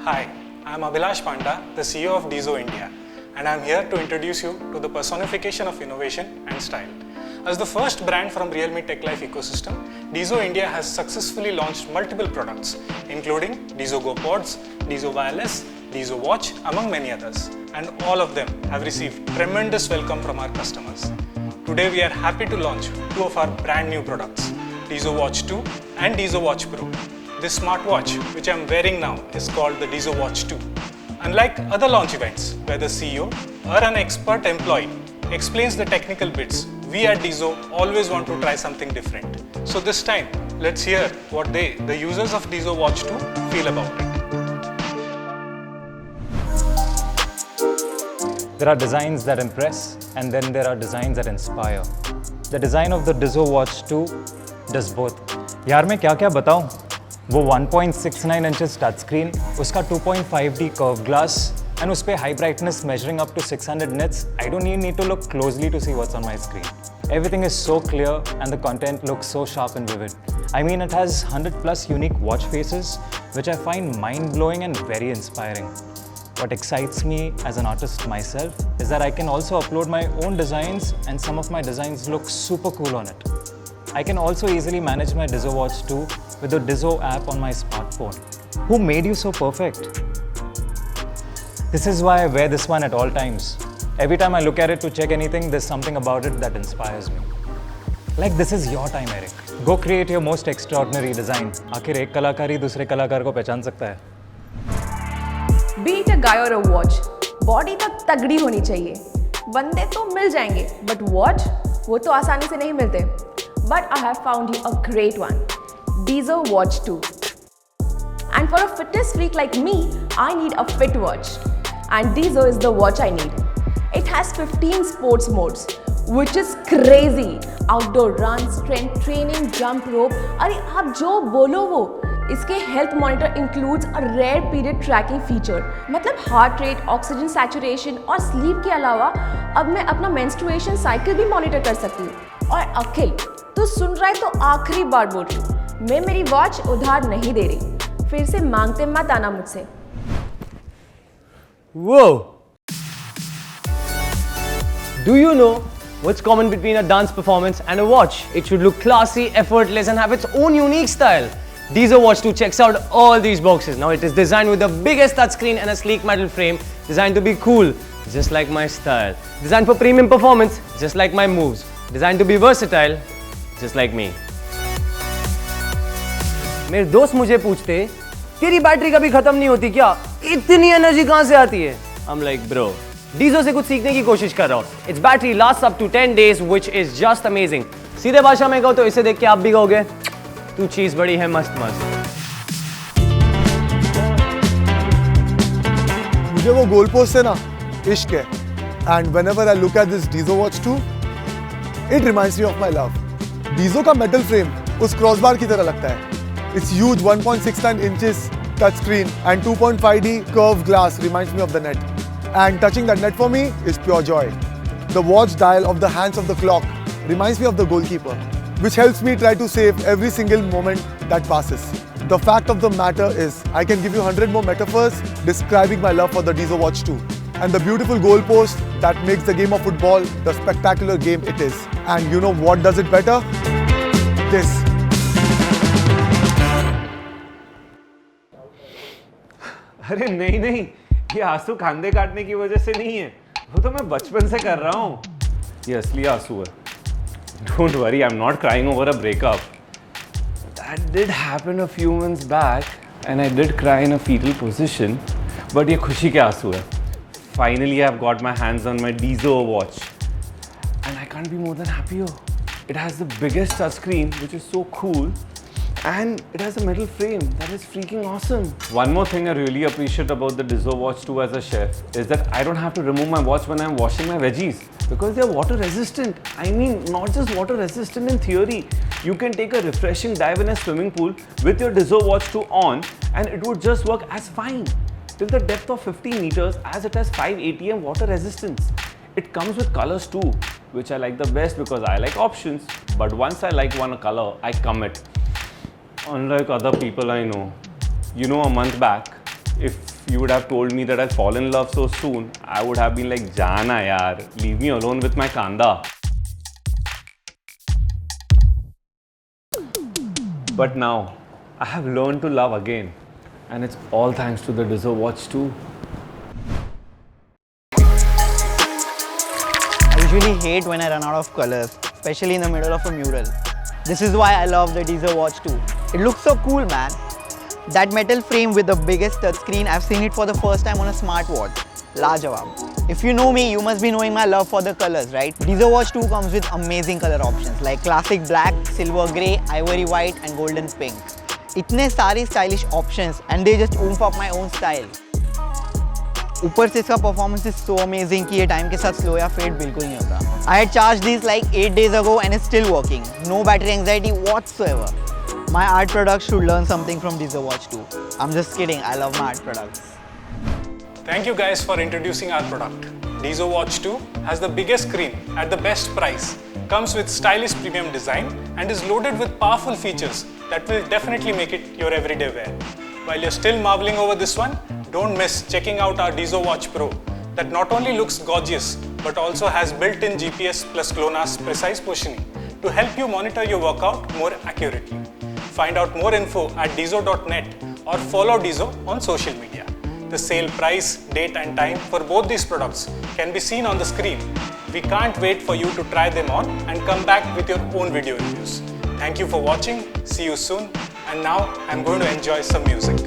Hi, I am Abhilash Panda, the CEO of Dizzo India, and I am here to introduce you to the personification of innovation and style. As the first brand from Realme Tech Life ecosystem, Dizzo India has successfully launched multiple products, including Dizzo Go Pods, Dizzo Wireless, Dizzo Watch, among many others, and all of them have received tremendous welcome from our customers. Today we are happy to launch two of our brand new products, Dizzo Watch 2 and Dizzo Watch Pro. This smartwatch, which I am wearing now, is called the Dizzo Watch 2. Unlike other launch events, where the CEO or an expert employee explains the technical bits, we at Dizzo always want to try something different. So this time, let's hear what the users of Dizzo Watch 2, feel about it. There are designs that impress, and then there are designs that inspire. The design of the Dizzo Watch 2 does both. यार मैं क्या बताऊं? वो 1.69 inches touchscreen, उसका 2.5D curved glass, and उस पे high brightness measuring up to 600 nits. I don't even need to look closely to see what's on my screen. Everything is so clear and the content looks so sharp and vivid. I mean, it has 100 plus unique watch faces, which I find mind-blowing and very inspiring. What excites me as an artist myself is that I can also upload my own designs, and some of my designs look super cool on it. I can also easily manage my Dizzo Watch 2 with the Dizzo app on my smartphone. Who made you so perfect? This is why I wear this one at all times. Every time I look at it to check anything, there's something about it that inspires me. Like, this is your time, Eric. Go create your most extraordinary design. आखिर एक कलाकार ही दूसरे कलाकार को पहचान सकता है. Be it a guy or a watch, body तो तगड़ी होनी चाहिए. बंदे तो मिल जाएंगे, but watch वो तो आसानी से नहीं मिलते. But I have found you a great one, Dizzo Watch 2. And for a fitness freak like me, I need a fit watch. And Dizzo is the watch I need. It has 15 sports modes, which is crazy. Outdoor runs, strength training, jump rope. अरे आप जो बोलो वो. इसके health monitor includes a rare period tracking feature. मतलब heart rate, oxygen saturation और sleep के अलावा अब मैं अपना मेंस्ट्रुएशन साइकिल भी मॉनिटर कर सकती हूँ. और अखिल, तू सुन रहा है तो आखिरी बार बोल रही हूँ, मैं मेरी वॉच उधार नहीं दे रही. फिर से मांगते मत आना मुझसे. Whoa! Do you know what's common between a dance performance and a watch? It should look classy, effortless, and have its own unique style. Dizzo Watch 2 checks out all these boxes. Now it is designed with the biggest touchscreen and a sleek metal frame, designed to be cool, just like my style. Designed for premium performance, just like my moves. Designed to be versatile, just like me. मेरे दोस्त मुझे पूछते, तेरी battery कभी खत्म नहीं होती क्या? इतनी एनर्जी कहाँ से आती है? I'm like, bro, Dizzo से कुछ सीखने की कोशिश कर रहा हूँ. Its battery lasts up to 10 days, which is just amazing. सीधे भाषा में कहो तो इसे देख के आप भी कहोगे, तू चीज बड़ी है मस्त मस्त. मुझे वो गोल पोस्ट है ना, इश्क है. And whenever I look at this Dizzo Watch 2, it reminds me of my love. Dizzo का metal frame उस क्रॉसबार की तरह लगता है. Its huge 1.69 inches touchscreen and 2.5D curved glass reminds me of the net. And touching that net for me is pure joy. The watch dial of the hands of the clock reminds me of the goalkeeper, which helps me try to save every single moment that passes. The fact of the matter is, I can give you 100 more metaphors describing my love for the Dizzo Watch 2 and the beautiful goalpost that makes the game of football the spectacular game it is. And you know what does it better? This. अरे नहीं नहीं, ये आंसू खांदे काटने की वजह से नहीं है, वो तो मैं बचपन से कर रहा हूँ. ये असली आंसू है. Don't worry, I'm not crying over a breakup. That did happen a few months back, and I did cry in a fetal position. But ये खुशी के आंसू है. Finally, I've got my hands on my Dizzo watch, and I can't be more than happier. It has the biggest touchscreen, which is so cool. And it has a metal frame that is freaking awesome. One more thing I really appreciate about the Dizzo Watch 2 as a chef is that I don't have to remove my watch when I'm washing my veggies because they're water resistant. I mean, not just water resistant in theory. You can take a refreshing dive in a swimming pool with your Dizzo Watch 2 on and it would just work as fine till the depth of 50 meters as it has 5 ATM water resistance. It comes with colors too, which I like the best because I like options. But once I like one color, I commit. Unlike other people I know, a month back, if you would have told me that I'd fall in love so soon, I would have been like, Jana yaar, leave me alone with my kanda. But now, I have learned to love again. And it's all thanks to the Dizzo Watch 2. I usually hate when I run out of colors, especially in the middle of a mural. This is why I love the Dizzo Watch 2. It looks so cool, man. That metal frame with the biggest touchscreen, I've seen it for the first time on a smartwatch. Lajawab. If you know me, you must be knowing my love for the colors, right? Dizzo Watch 2 comes with amazing color options like classic black, silver grey, ivory white and golden pink. इतने सारे stylish options and they just oomph up my own style. ऊपर से इसका performance is so amazing कि ये time के साथ slow या fade बिल्कुल नहीं होता. I had charged these like 8 days ago and it's still working. No battery anxiety whatsoever. My art products should learn something from Dizzo Watch 2. I'm just kidding, I love my art products. Thank you guys for introducing our product. Dizzo Watch 2 has the biggest screen at the best price, comes with stylish premium design and is loaded with powerful features that will definitely make it your everyday wear. While you're still marveling over this one, don't miss checking out our Dizzo Watch Pro that not only looks gorgeous but also has built-in GPS plus GLONASS precise positioning to help you monitor your workout more accurately. Find out more info at Dizzo.net or follow Dizzo on social media. The sale price, date and time for both these products can be seen on the screen. We can't wait for you to try them on and come back with your own video reviews. Thank you for watching, see you soon, and now I'm going to enjoy some music.